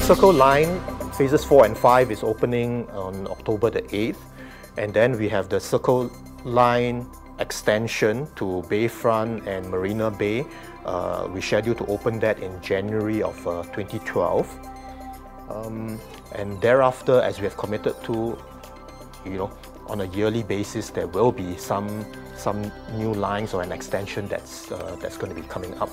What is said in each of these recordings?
Circle Line phases 4 and 5 is opening on October the 8th, and then we have the Circle Line extension to Bayfront and Marina Bay. We scheduled to open that in January of 2012. And thereafter, as we have committed to, on a yearly basis, there will be some new lines or an extension that's going to be coming up.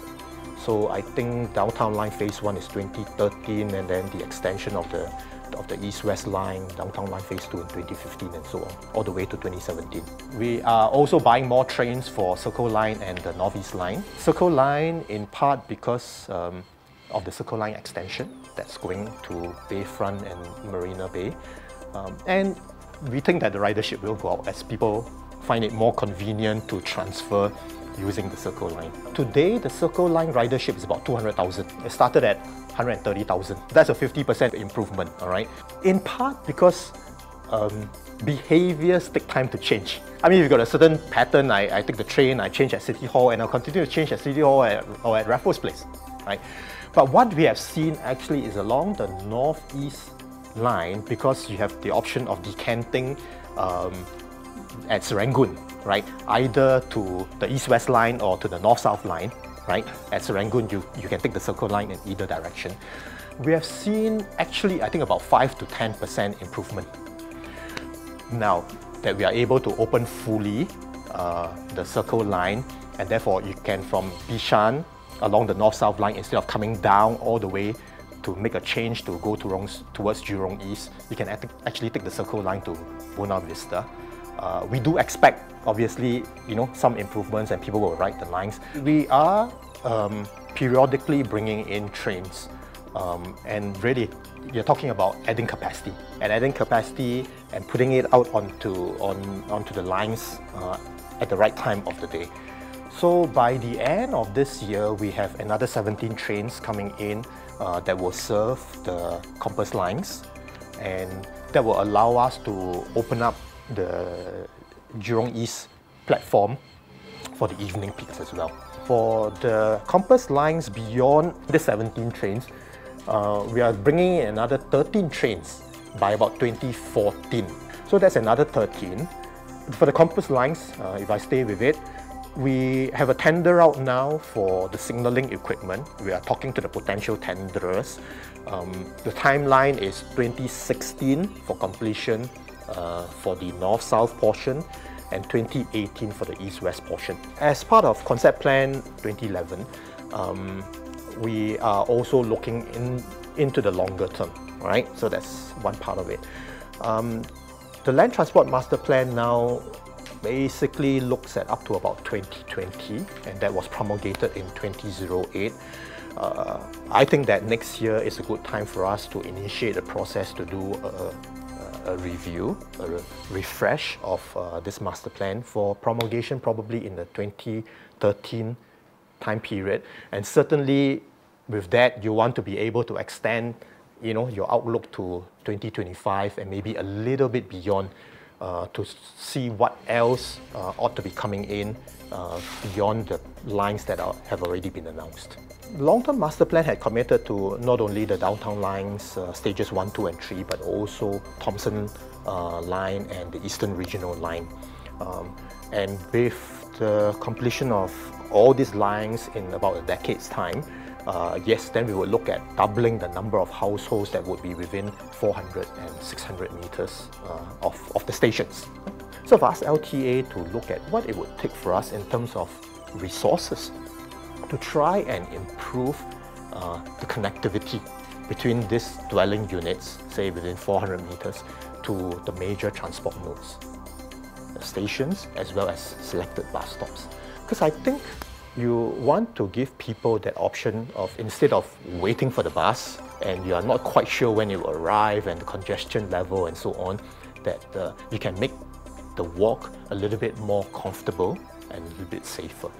So I think Downtown Line Phase 1 is 2013, and then the extension of the East-West Line, Downtown Line Phase 2 in 2015, and so on, all the way to 2017. We are also buying more trains for Circle Line and the Northeast Line. Circle Line, in part because of the Circle Line extension that's going to Bayfront and Marina Bay. And we think that the ridership will go up as people find it more convenient to transfer using the Circle Line. Today, the Circle Line ridership is about 200,000. It started at 130,000. That's a 50% improvement, all right? In part because behaviors take time to change. I mean, if you've got a certain pattern, I take the train, I change at City Hall, and I'll continue to change at City Hall or at Raffles Place, right? But what we have seen actually is along the Northeast Line, because you have the option of decanting at Serangoon, right? Either to the East-West Line or to the North-South Line, right? At Serangoon, you can take the Circle Line in either direction. We have seen actually, I think, about 5 to 10% improvement. Now that we are able to open fully the Circle Line, and therefore you can from Bishan along the North-South Line, instead of coming down all the way to make a change to go towards Jurong East, you can actually take the Circle Line to Buona Vista. We do expect, obviously, some improvements, and people will ride the lines. We are periodically bringing in trains, and really, you're talking about adding capacity, and putting it out onto the lines at the right time of the day. So by the end of this year, we have another 17 trains coming in that will serve the Compass lines, and that will allow us to open up the Jurong East platform for the evening peaks as well. For the Compass lines beyond the 17 trains, we are bringing in another 13 trains by about 2014. So that's another 13. For the Compass lines, if I stay with it, we have a tender out now for the signalling equipment. We are talking to the potential tenderers. The timeline is 2016 for completion for the north-south portion, and 2018 for the east-west portion. As part of Concept Plan 2011, we are also looking into the longer term, right? So that's one part of it. The Land Transport Masterplan now basically looks at up to about 2020, and that was promulgated in 2008. I think that next year is a good time for us to initiate a process to do a review, a refresh of this master plan for promulgation probably in the 2013 time period. And certainly with that, you want to be able to extend your outlook to 2025 and maybe a little bit beyond to see what else ought to be coming in beyond the lines that have already been announced. The long-term master plan had committed to not only the downtown lines, stages 1, 2 and 3, but also Thomson line and the Eastern Regional line. And with the completion of all these lines in about a decade's time, yes, then we would look at doubling the number of households that would be within 400 and 600 meters of the stations. So I've asked LTA to look at what it would take for us in terms of resources to try and improve the connectivity between these dwelling units, say within 400 meters, to the major transport nodes, the stations, as well as selected bus stops. Because I think you want to give people that option of, instead of waiting for the bus and you are not quite sure when it will arrive and the congestion level and so on, that you can make the walk a little bit more comfortable and a little bit safer.